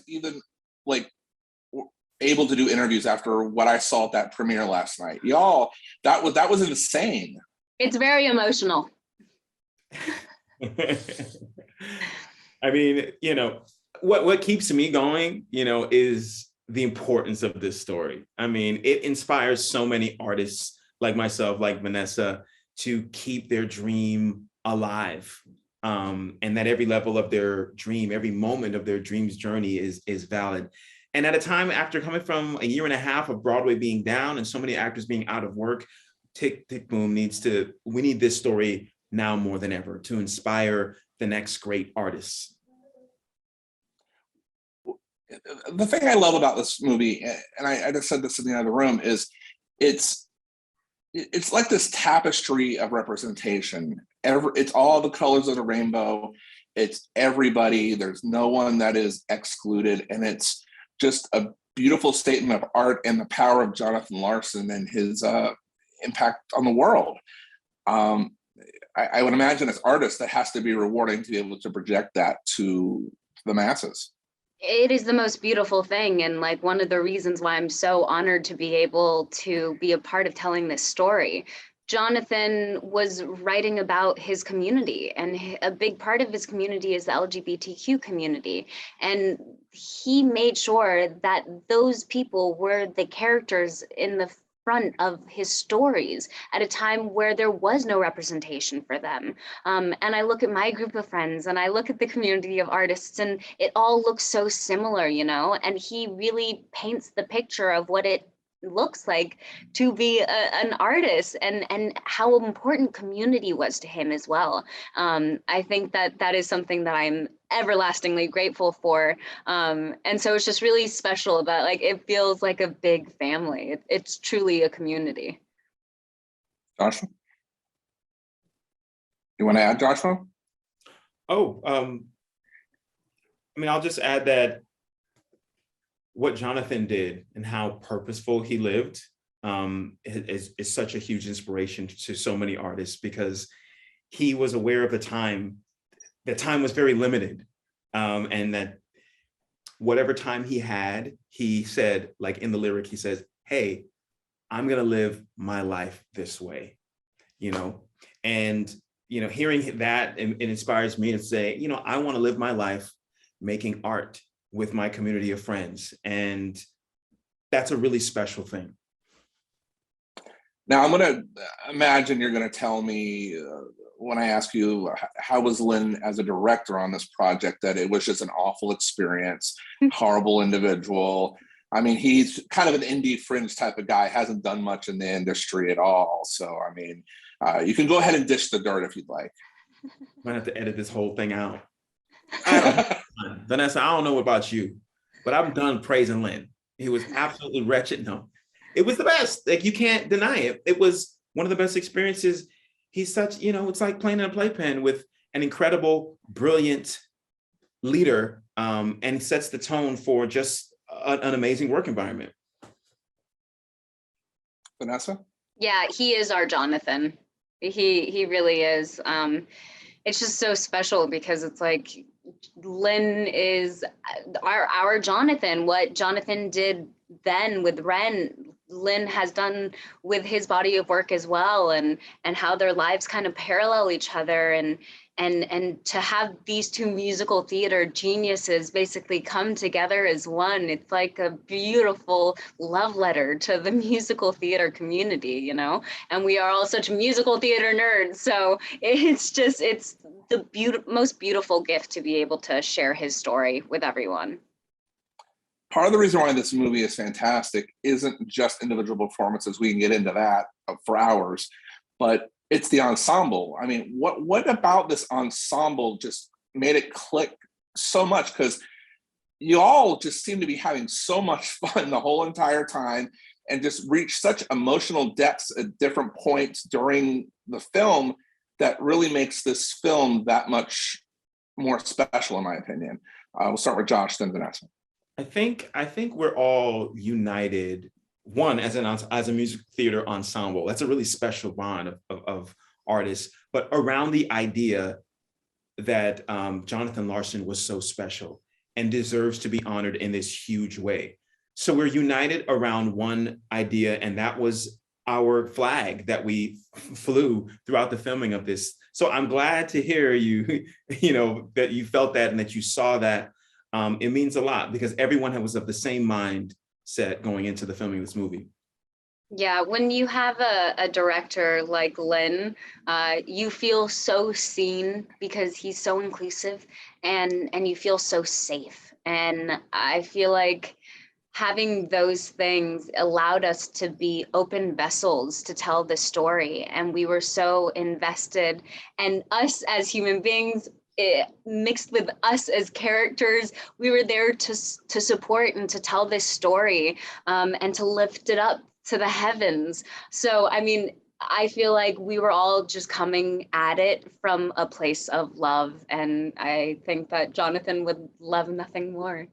even like able to do interviews after what I saw at that premiere last night. Y'all, that was insane. It's very emotional. I mean, you know, what keeps me going, you know, is the importance of this story. I mean, it inspires so many artists like myself, like Vanessa, to keep their dream alive. And that every level of their dream, every moment of their dream's journey is valid. And at a time after coming from a year and a half of Broadway being down and so many actors being out of work, Tick Tick Boom we need this story now more than ever to inspire the next great artists. The thing I love about this movie, and I just said this in the other room, is it's like this tapestry of representation. It's all the colors of the rainbow. It's everybody. There's no one that is excluded, and it's just a beautiful statement of art and the power of Jonathan Larson and his impact on the world. I would imagine as artists that has to be rewarding to be able to project that to the masses. It is the most beautiful thing, and like one of the reasons why I'm so honored to be able to be a part of telling this story. Jonathan was writing about his community, and a big part of his community is the LGBTQ community. And he made sure that those people were the characters in the front of his stories at a time where there was no representation for them. And I look at my group of friends and I look at the community of artists, and it all looks so similar, you know, and he really paints the picture of what it looks like to be an artist, and how important community was to him as well. I think that is something that I'm everlastingly grateful for. And so it's just really special that like it feels like a big family. It's truly a community. Joshua? You want to add, Joshua? Oh, I mean, I'll just add that what Jonathan did and how purposeful he lived is such a huge inspiration to so many artists, because he was aware of the time was very limited, and that whatever time he had, he said, like in the lyric, he says, hey, I'm gonna live my life this way, you know? And, you know, hearing that, it inspires me to say, you know, I wanna live my life making art with my community of friends. And that's a really special thing. Now I'm gonna imagine you're gonna tell me when I ask you, how was Lin as a director on this project, that it was just an awful experience, horrible individual. I mean, he's kind of an indie fringe type of guy, hasn't done much in the industry at all. So, I mean, you can go ahead and dish the dirt if you'd like. Might have to edit this whole thing out. Vanessa, I don't know about you, but I'm done praising Lin. He was absolutely wretched. No, it was the best. Like, you can't deny it. It was one of the best experiences. He's such, you know, it's like playing in a playpen with an incredible, brilliant leader, and he sets the tone for just an amazing work environment. Vanessa? Yeah, he is our Jonathan. He really is. It's just so special because it's like Lin is our Jonathan. What Jonathan did then with Ren, Lin has done with his body of work as well, and how their lives kind of parallel each other, and to have these two musical theater geniuses basically come together as one, it's like a beautiful love letter to the musical theater community, you know? And we are all such musical theater nerds, so it's the most beautiful gift to be able to share his story with everyone. Part of the reason why this movie is fantastic isn't just individual performances. We can get into that for hours, but it's the ensemble. I mean, what about this ensemble just made it click so much? Because you all just seem to be having so much fun the whole entire time and just reach such emotional depths at different points during the film that really makes this film that much more special, in my opinion. We'll start with Josh, then Vanessa. I think we're all united. One, as a music theater ensemble, that's a really special bond of artists, but around the idea that Jonathan Larson was so special, and deserves to be honored in this huge way. So we're united around one idea, and that was our flag that we flew throughout the filming of this. So I'm glad to hear you, that you felt that and that you saw that. It means a lot because everyone was of the same mindset going into the filming of this movie. Yeah, when you have a director like Lin, you feel so seen because he's so inclusive, and you feel so safe. And I feel like having those things allowed us to be open vessels to tell the story. And we were so invested, and us as human beings, mixed with us as characters, we were there to support and to tell this story, and to lift it up to the heavens. So, I mean, I feel like we were all just coming at it from a place of love. And I think that Jonathan would love nothing more.